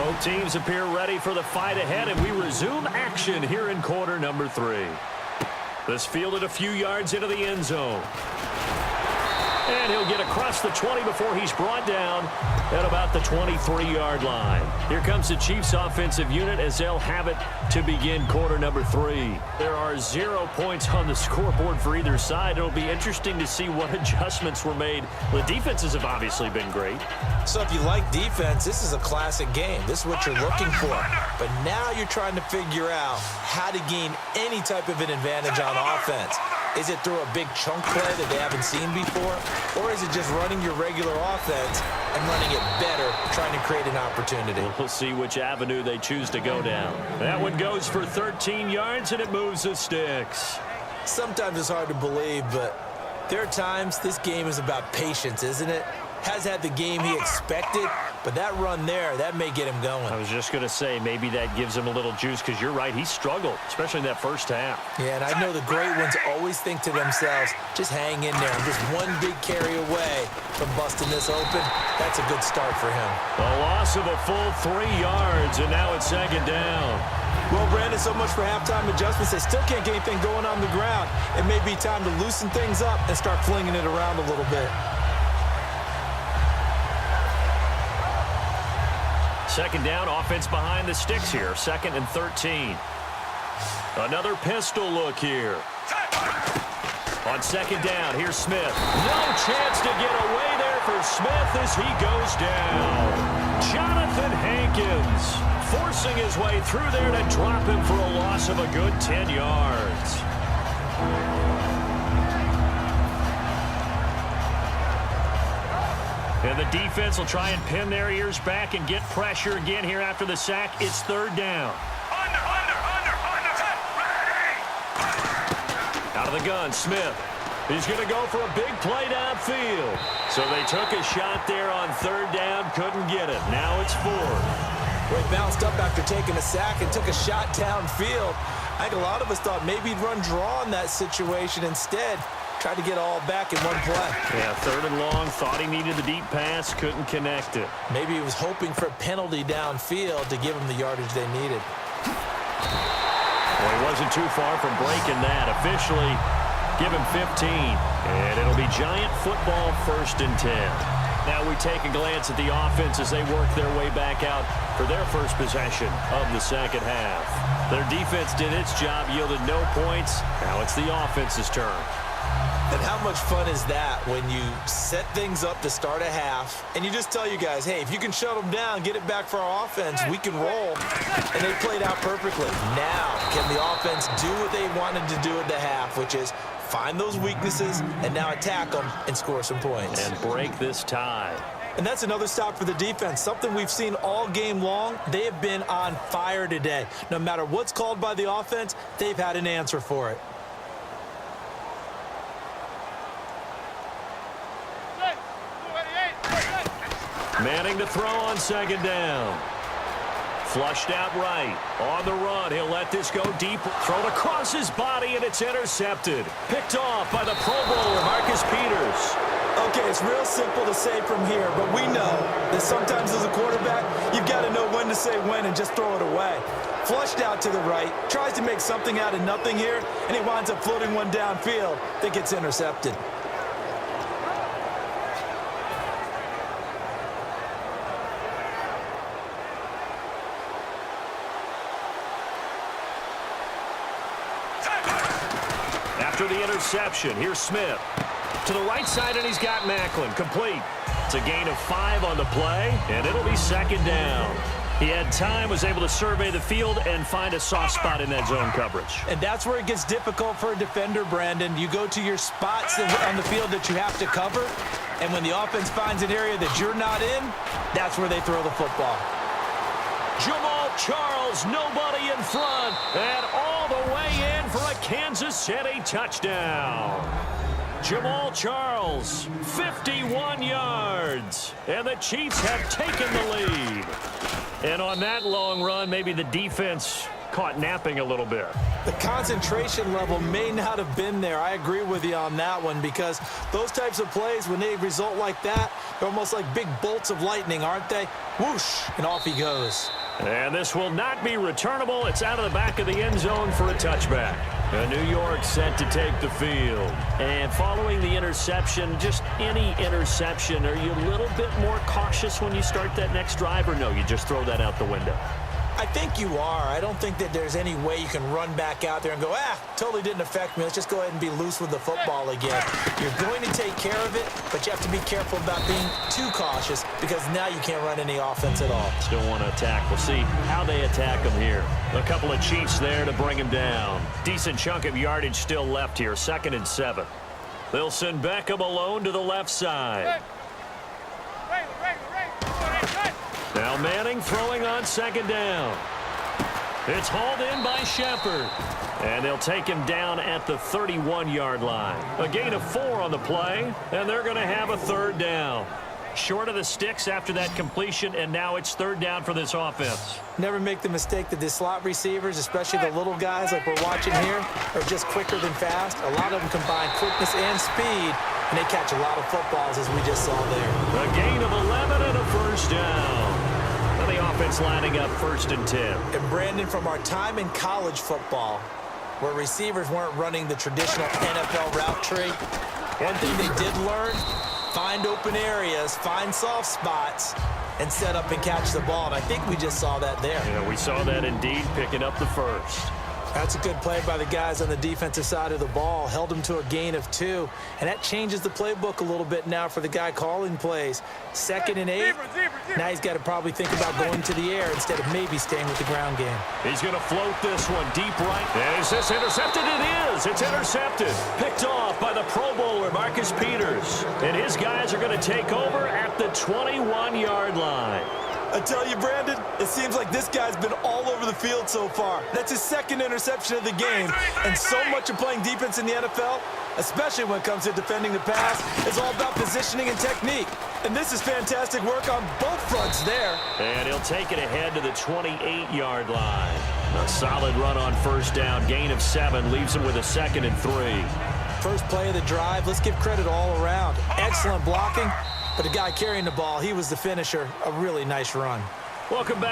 Both teams appear ready for the fight ahead, and we resume action here in quarter number 3. This fielded a few yards into the end zone. And he'll get across the 20 before he's brought down at about the 23-yard line. Here comes the Chiefs offensive unit as they'll have it to begin quarter number 3. There are 0 points on the scoreboard for either side. It'll be interesting to see what adjustments were made. The defenses have obviously been great. So if you like defense, this is a classic game. This is what you're looking for. But now you're trying to figure out how to gain any type of an advantage on offense. Is it through a big chunk play that they haven't seen before? Or is it just running your regular offense and running it better, trying to create an opportunity? We'll see which avenue they choose to go down. That one goes for 13 yards, and it moves the sticks. Sometimes it's hard to believe, but there are times this game is about patience, isn't it? Has had the game he expected, but that run there, that may get him going. I was just going to say, maybe that gives him a little juice, because you're right, he struggled, especially in that first half. Yeah, and I know the great ones always think to themselves, just hang in there. I'm just one big carry away from busting this open. That's a good start for him. A loss of a full 3 yards, and now it's second down. Well, Brandon, so much for halftime adjustments. They still can't get anything going on the ground. It may be time to loosen things up and start flinging it around a little bit. Second down, offense behind the sticks here. 2nd and 13. Another pistol look here. On 2nd down, here's Smith. No chance to get away there for Smith as he goes down. Jonathan Hankins forcing his way through there to drop him for a loss of a good 10 yards. And the defense will try and pin their ears back and get pressure again here after the sack. It's 3rd down. Out of the gun, Smith. He's going to go for a big play downfield. So they took a shot there on 3rd down, couldn't get it. Now it's 4th. Well, he bounced up after taking a sack and took a shot downfield. I think a lot of us thought maybe he'd run draw in that situation instead. Tried to get all back in one play. Yeah, 3rd and long. Thought he needed the deep pass. Couldn't connect it. Maybe he was hoping for a penalty downfield to give him the yardage they needed. Well, he wasn't too far from breaking that. Officially, give him 15. And it'll be Giant football 1st and 10. Now we take a glance at the offense as they work their way back out for their first possession of the second half. Their defense did its job, yielded no points. Now it's the offense's turn. And how much fun is that when you set things up to start a half and you just tell you guys, hey, if you can shut them down, get it back for our offense, we can roll. And they played out perfectly. Now, can the offense do what they wanted to do at the half, which is find those weaknesses and now attack them and score some points. And break this tie. And that's another stop for the defense, something we've seen all game long. They have been on fire today. No matter what's called by the offense, they've had an answer for it. Manning to throw on 2nd down. Flushed out right. On the run, he'll let this go deep. Thrown across his body, and it's intercepted. Picked off by the Pro Bowler, Marcus Peters. Okay, it's real simple to say from here, but we know that sometimes as a quarterback, you've got to know when to say when and just throw it away. Flushed out to the right, tries to make something out of nothing here, and he winds up floating one downfield that gets intercepted. After the interception, here's Smith. To the right side, and he's got Macklin. Complete. It's a gain of 5 on the play, and it'll be 2nd down. He had time, was able to survey the field and find a soft spot in that zone coverage. And that's where it gets difficult for a defender, Brandon. You go to your spots on the field that you have to cover, and when the offense finds an area that you're not in, that's where they throw the football. Jamal Charles, nobody in front, and all the way in for a Kansas City touchdown. Jamal Charles, 51 yards, and the Chiefs have taken the lead. And on that long run, maybe the defense caught napping a little bit. The concentration level may not have been there. I agree with you on that one, because those types of plays, when they result like that, they're almost like big bolts of lightning, aren't they? Whoosh, and off he goes. And this will not be returnable. It's out of the back of the end zone for a touchback. New York set to take the field. And following the interception, just any interception, are you a little bit more cautious when you start that next drive, or no, you just throw that out the window? I think you are. I don't think that there's any way you can run back out there and go, totally didn't affect me. Let's just go ahead and be loose with the football again. You're going to take care of it, but you have to be careful about being too cautious, because now you can't run any offense at all. Still want to attack. We'll see how they attack him here. A couple of Chiefs there to bring him down. Decent chunk of yardage still left here. 2nd and 7. They'll send Beckham alone to the left side. Now Manning throwing on 2nd down. It's hauled in by Shepard. And they'll take him down at the 31-yard line. A gain of 4 on the play, and they're going to have a 3rd down. Short of the sticks after that completion, and now it's 3rd down for this offense. Never make the mistake that the slot receivers, especially the little guys like we're watching here, are just quicker than fast. A lot of them combine quickness and speed, and they catch a lot of footballs, as we just saw there. A gain of 11 and a 1st down. And the offense lining up 1st and 10. And Brandon, from our time in college football, where receivers weren't running the traditional NFL route tree, one thing they did learn: find open areas, find soft spots, and set up and catch the ball. And I think we just saw that there. Yeah, we saw that indeed, picking up the 1st. That's a good play by the guys on the defensive side of the ball. Held them to a gain of 2. And that changes the playbook a little bit now for the guy calling plays. 2nd and 8. Now he's got to probably think about going to the air instead of maybe staying with the ground game. He's going to float this one deep right. And is this intercepted? It is. It's intercepted. Picked off by the Pro Bowler, Marcus Peters. And his guys are going to take over at the 21-yard line. I tell you, Brandon, it seems like this guy's been all over the field so far. That's his 2nd interception of the game. And so much of playing defense in the NFL, especially when it comes to defending the pass, is all about positioning and technique. And this is fantastic work on both fronts there. And he'll take it ahead to the 28-yard line. A solid run on 1st down. Gain of 7 leaves him with a 2nd and 3. First play of the drive. Let's give credit all around. Excellent blocking. But the guy carrying the ball, he was the finisher. A really nice run. Welcome back.